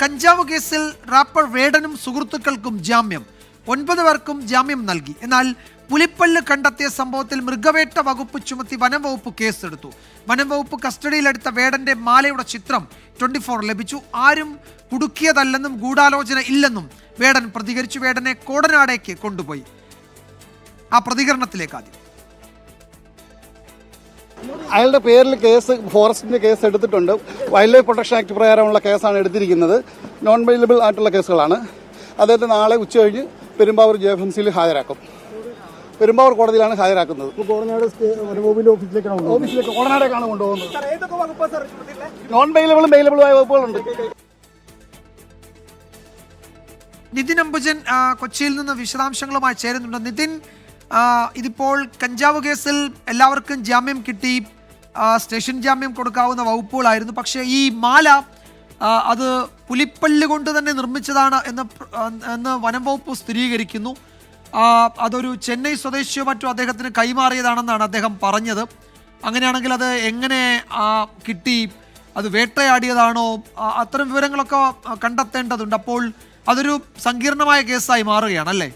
കഞ്ചാവ് കേസിൽ റാപ്പർ വേടനും സുഹൃത്തുക്കൾക്കും ജാമ്യം. 9 പേർക്കും ജാമ്യം നൽകി. എന്നാൽ പുലിപ്പല്ല് കണ്ടെത്തിയ സംഭവത്തിൽ മൃഗവേട്ട വകുപ്പ് ചുമത്തി വനം വകുപ്പ് കേസെടുത്തു. വനം വകുപ്പ് കസ്റ്റഡിയിലെടുത്ത വേടന്റെ മാലയുടെ ചിത്രം 24 ലഭിച്ചു. ആരും കുടുക്കിയതല്ലെന്നും ഗൂഢാലോചന ഇല്ലെന്നും വേടൻ പ്രതികരിച്ചു. വേടനെ കോടനാടേക്ക് കൊണ്ടുപോയി. ആ പ്രതികരണത്തിലേക്ക് ആദ്യം. അയാളുടെ പേരിൽ കേസ് ഫോറസ്റ്റിന്റെ കേസ് എടുത്തിട്ടുണ്ട്. വൈൽഡ് ലൈഫ് പ്രൊട്ടക്ഷൻ ആക്ട് പ്രകാരമുള്ള കേസാണ് എടുത്തിരിക്കുന്നത്. നോൺ ബെയിലബിൾ ആയിട്ടുള്ള കേസുകളാണ്. അദ്ദേഹത്തെ നാളെ ഉച്ചകഴിഞ്ഞ് പെരുമ്പാവൂർ ജെഎഫ്എംസിയിൽ ഹാജരാക്കും. പെരുമ്പാവൂർ കോടതിയിലാണ് ഹാജരാക്കുന്നത്. ഓഫീസിലേക്ക് കോടനാടേക്കാണ് കൊണ്ടുപോകുന്നത്. നോൺ ബെയിലബിളും ബെയിലബിളുമായ വകുപ്പുകളുണ്ട്. നിതിൻ അംബുജൻ കൊച്ചിയിൽ നിന്ന് വിശദാംശങ്ങളുമായി ചേരുന്നുണ്ട്. നിതിൻ, ഇതിപ്പോൾ കഞ്ചാവ് കേസിൽ എല്ലാവർക്കും ജാമ്യം കിട്ടി. സ്റ്റേഷൻ ജാമ്യം കൊടുക്കാവുന്ന വകുപ്പുകളായിരുന്നു. പക്ഷേ ഈ മാല അത് പുലിപ്പല്ല് കൊണ്ട് തന്നെ നിർമ്മിച്ചതാണ് എന്ന് വനം വകുപ്പ് സ്ഥിരീകരിക്കുന്നു. അതൊരു ചെന്നൈ സ്വദേശിയോ മറ്റോ അദ്ദേഹത്തിന് കൈമാറിയതാണെന്നാണ് അദ്ദേഹം പറഞ്ഞത്. അങ്ങനെയാണെങ്കിൽ അത് എങ്ങനെ കിട്ടി? അത് വേട്ടയാടിയതാണോ? അത്തരം വിവരങ്ങളൊക്കെ കണ്ടെത്തേണ്ടതുണ്ട്. അപ്പോൾ അതൊരു സങ്കീർണമായ കേസായി മാറുകയാണല്ലേ?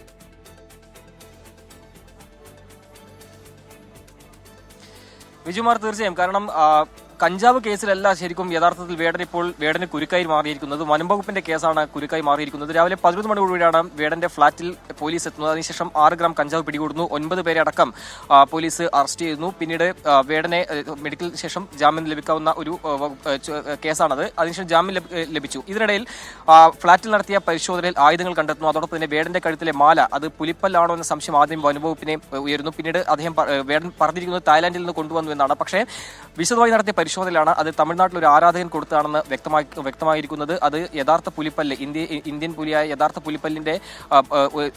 വിജുമാർ, തീർച്ചയായും. കാരണം കഞ്ചാവ് കേസിലല്ല ശരിക്കും യഥാർത്ഥത്തിൽ വേടന് കുരുക്കായി മാറിയിരിക്കുന്നത്. വനം വകുപ്പിന്റെ കേസാണ് കുരുക്കായി മാറിയിരിക്കുന്നത്. രാവിലെ 11 മണിയോടുകൂടിയാണ് വേടന്റെ ഫ്ളാറ്റിൽ പോലീസ് എത്തുന്നത്. അതിനുശേഷം 6 ഗ്രാം കഞ്ചാവ് പിടികൂടുന്നു. 9 പേരെ അടക്കം പോലീസ് അറസ്റ്റ് ചെയ്യുന്നു. പിന്നീട് വേടനെ മെഡിക്കൽ ശേഷം ജാമ്യം ലഭിക്കാവുന്ന ഒരു കേസാണത്. അതിനുശേഷം ജാമ്യം ലഭിച്ചു. ഇതിനിടയിൽ ഫ്ളാറ്റിൽ നടത്തിയ പരിശോധനയിൽ ആയുധങ്ങൾ കണ്ടെത്തുന്നു. അതോടൊപ്പം തന്നെ വേടന്റെ കഴുത്തിലെ മാല അത് പുലിപ്പല്ലാണോ എന്ന സംശയം ആദ്യം വനംവകുപ്പിനെ ഉയരുന്നു. പിന്നീട് വേടൻ പറഞ്ഞിരിക്കുന്നത് തായ്ലാന്റിൽ നിന്ന് കൊണ്ടുവന്നു എന്നാണ്. പക്ഷേ വിശദമായി നടത്തിയ പരിശോധനയിലാണ് അത് തമിഴ്നാട്ടിൽ ഒരു ആരാധകൻ കൊടുത്താണെന്ന് വ്യക്തമായിരിക്കുന്നത്. അത് യഥാർത്ഥ പുലിപ്പല്ല്, ഇന്ത്യൻ പുലിയായ യഥാർത്ഥ പുലിപ്പല്ലിന്റെ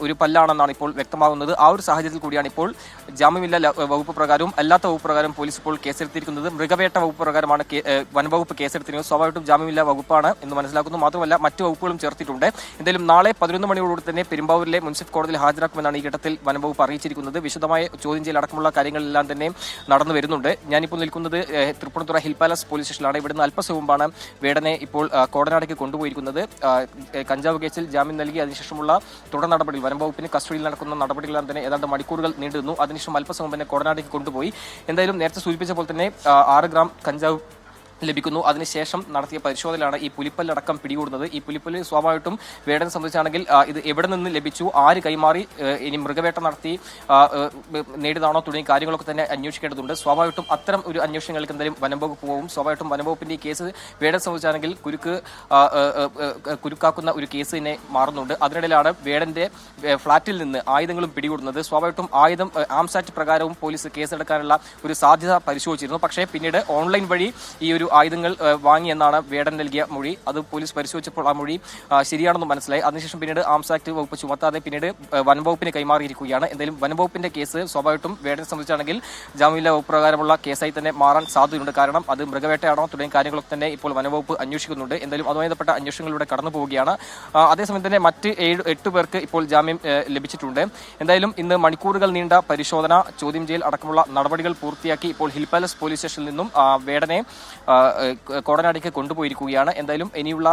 ഒരു പല്ലാണെന്നാണ് ഇപ്പോൾ വ്യക്തമാകുന്നത്. ആ ഒരു സാഹചര്യത്തിൽ കൂടിയാണ് ഇപ്പോൾ ജാമ്യമില്ല വകുപ്പ് പ്രകാരവും അല്ലാത്ത വകുപ്പ് പ്രകാരം പോലീസ് ഇപ്പോൾ കേസെടുത്തിരിക്കുന്നത്. മൃഗവേട്ട വകുപ്പ് പ്രകാരമാണ് വനംവകുപ്പ് കേസെടുത്തിരിക്കുന്നത്. സ്വാഭാവികമായിട്ടും ജാമ്യമില്ല വകുപ്പാണ് എന്ന് മനസ്സിലാക്കുന്നു. മാത്രമല്ല മറ്റു വകുപ്പുകളും ചേർത്തിട്ടുണ്ട്. എന്തായാലും നാളെ 11 മണിയോടുകൂടി തന്നെ പെരുമ്പാവൂരിലെ മുനിസിപ്പൽ കോടതിയിൽ ഹാജരാക്കുമെന്നാണ് ഈ ഘട്ടത്തിൽ വനംവകുപ്പ് അറിയിച്ചിരിക്കുന്നത്. വിശദമായ ചോദ്യം ചെയ്യൽ അടക്കമുള്ള കാര്യങ്ങളെല്ലാം തന്നെ നടന്നു വരുന്നുണ്ട്. ഞാനിപ്പോൾ നിൽക്കുന്നത് തൃപ്പൂണിത്തുറ ഹിൽ പാലസ് പോലീസ് സ്റ്റേഷനിലാണ്. ഇവിടുന്ന് അല്പസം മുമ്പാണ് വേടനെ ഇപ്പോൾ കോടനാടേക്ക് കൊണ്ടുപോയിരിക്കുന്നത്. കഞ്ചാവ് കേസിൽ ജാമ്യം നൽകി അതിനുശേഷമുള്ള തുടർ നടപടികൾ വനം വകുപ്പിന് കസ്റ്റഡിയിൽ നടക്കുന്ന നടപടികളെല്ലാം തന്നെ ഏതാണ്ട് മണിക്കൂറുകൾ നീണ്ടുനിന്നു. അതിനുശേഷം അല്പസം മുമ്പ് തന്നെ കോടനാടേക്ക് കൊണ്ടുപോയി. എന്തായാലും നേരത്തെ സൂചിപ്പിച്ച പോലെ തന്നെ 6 ഗ്രാം കഞ്ചാവ് ലഭിക്കുന്നു. അതിനുശേഷം നടത്തിയ പരിശോധനയിലാണ് ഈ പുലിപ്പല്ലടക്കം പിടികൂടുന്നത്. ഈ പുലിപ്പല്ല് സ്വാഭാവികമായിട്ടും വേടനെ സംബന്ധിച്ചാണെങ്കിൽ ഇത് എവിടെ നിന്ന് ലഭിച്ചു, ആര് കൈമാറി, ഇനി മൃഗവേട്ട നടത്തി നേടിയതാണോ തുടങ്ങിയ കാര്യങ്ങളൊക്കെ തന്നെ അന്വേഷിക്കേണ്ടതുണ്ട്. സ്വാഭാവികമായിട്ടും അത്തരം ഒരു അന്വേഷണങ്ങൾക്ക് എന്തായാലും വനം വകുപ്പ് പോകും. സ്വാഭാവികമായിട്ടും വനം വകുപ്പിന്റെ ഈ കേസ് വേടനെ സംബന്ധിച്ചാണെങ്കിൽ കുരുക്കാക്കുന്ന ഒരു കേസ് തന്നെ മാറുന്നുണ്ട്. അതിനിടയിലാണ് വേടന്റെ ഫ്ളാറ്റിൽ നിന്ന് ആയുധങ്ങളും പിടികൂടുന്നത്. സ്വാഭാവികമായിട്ടും ആയുധം ആംസ് ആക്ട് പ്രകാരവും പോലീസ് കേസെടുക്കാനുള്ള ഒരു സാധ്യത പരിശോധിച്ചിരുന്നു. പക്ഷേ പിന്നീട് ഓൺലൈൻ വഴി ഈ ഒരു ആയുധങ്ങൾ വാങ്ങിയെന്നാണ് വേടൻ നൽകിയ മൊഴി. അത് പോലീസ് പരിശോധിച്ചപ്പോൾ ആ മൊഴി ശരിയാണെന്ന് മനസ്സിലായി. അതിനുശേഷം പിന്നീട് ആംസ് ആക്ട് വകുപ്പ് ചുമത്താതെ പിന്നീട് വനംവകുപ്പിന് കൈമാറിയിരിക്കുകയാണ്. എന്തായാലും വനംവകുപ്പിന്റെ കേസ് സ്വാഭാവികമായിട്ടും വേടനെ സംബന്ധിച്ചാണെങ്കിൽ ജാമ്യമില്ലാ വകുപ്പ് പ്രകാരമുള്ള കേസായി തന്നെ മാറാൻ സാധ്യതയുണ്ട്. കാരണം അത് മൃഗവേട്ടയാണോ തുടങ്ങിയ കാര്യങ്ങളൊക്കെ തന്നെ ഇപ്പോൾ വനംവകുപ്പ് അന്വേഷിക്കുന്നുണ്ട്. എന്തായാലും അതുമായി ബന്ധപ്പെട്ട അന്വേഷണങ്ങളിലൂടെ കടന്നു പോവുകയാണ്. അതേസമയം തന്നെ മറ്റ് 8 പേർക്ക് ഇപ്പോൾ ജാമ്യം ലഭിച്ചിട്ടുണ്ട്. എന്തായാലും ഇന്ന് മണിക്കൂറുകൾ നീണ്ട പരിശോധന, ചോദ്യം ചെയ്യൽ അടക്കമുള്ള നടപടികൾ പൂർത്തിയാക്കി ഇപ്പോൾ ഹിൽ പാലസ് പോലീസ് സ്റ്റേഷനിൽ നിന്നും വേടനെ കോടനാടേക്ക് കൊണ്ടുപോയിരിക്കുകയാണ്. എന്തായാലും ഇനിയുള്ള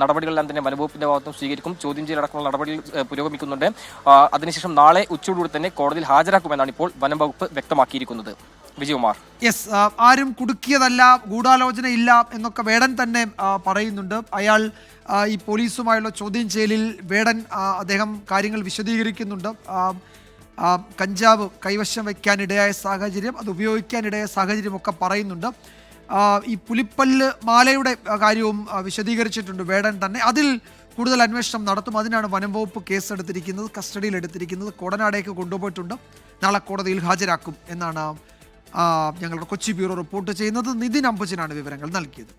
നടപടികളെല്ലാം തന്നെ വനംവകുപ്പിന്റെ ഭാഗത്തും സ്വീകരിക്കും. ചോദ്യം ചെയ്യലടക്കമുള്ള നടപടികൾ പുരോഗമിക്കുന്നുണ്ട്. അതിനുശേഷം നാളെ ഉച്ചയോടുകൂടി തന്നെ കോടതിയിൽ ഹാജരാക്കുമെന്നാണ് ഇപ്പോൾ വനംവകുപ്പ് വ്യക്തമാക്കിയിരിക്കുന്നത്. വിജയകുമാർ. യെസ്, ആരും കുടുക്കിയതല്ല, ഗൂഢാലോചന ഇല്ല എന്നൊക്കെ വേടൻ തന്നെ പറയുന്നുണ്ട്. അയാൾ ഈ പോലീസുമായുള്ള ചോദ്യം ചെയ്യലിൽ വേടൻ അദ്ദേഹം കാര്യങ്ങൾ വിശദീകരിക്കുന്നുണ്ട്. കഞ്ചാവ് കൈവശം വയ്ക്കാനിടയായ സാഹചര്യം, അത് ഉപയോഗിക്കാനിടയായ സാഹചര്യമൊക്കെ പറയുന്നുണ്ട്. ഈ പുലിപ്പല്ല് മാലയുടെ കാര്യവും വിശദീകരിച്ചിട്ടുണ്ട് വേടൻ തന്നെ. അതിൽ കൂടുതൽ അന്വേഷണം നടത്തും. അതിനാണ് വനം വകുപ്പ് കേസെടുത്തിരിക്കുന്നത്, കസ്റ്റഡിയിൽ എടുത്തിരിക്കുന്നത്. കോടനാടേക്ക് കൊണ്ടുപോയിട്ടുണ്ട്. നാളെ കോടതിയിൽ ഹാജരാക്കും എന്നാണ് ഞങ്ങളുടെ കൊച്ചി ബ്യൂറോ റിപ്പോർട്ട് ചെയ്യുന്നത്. നിതിൻ അംബുജനാണ് വിവരങ്ങൾ നൽകിയത്.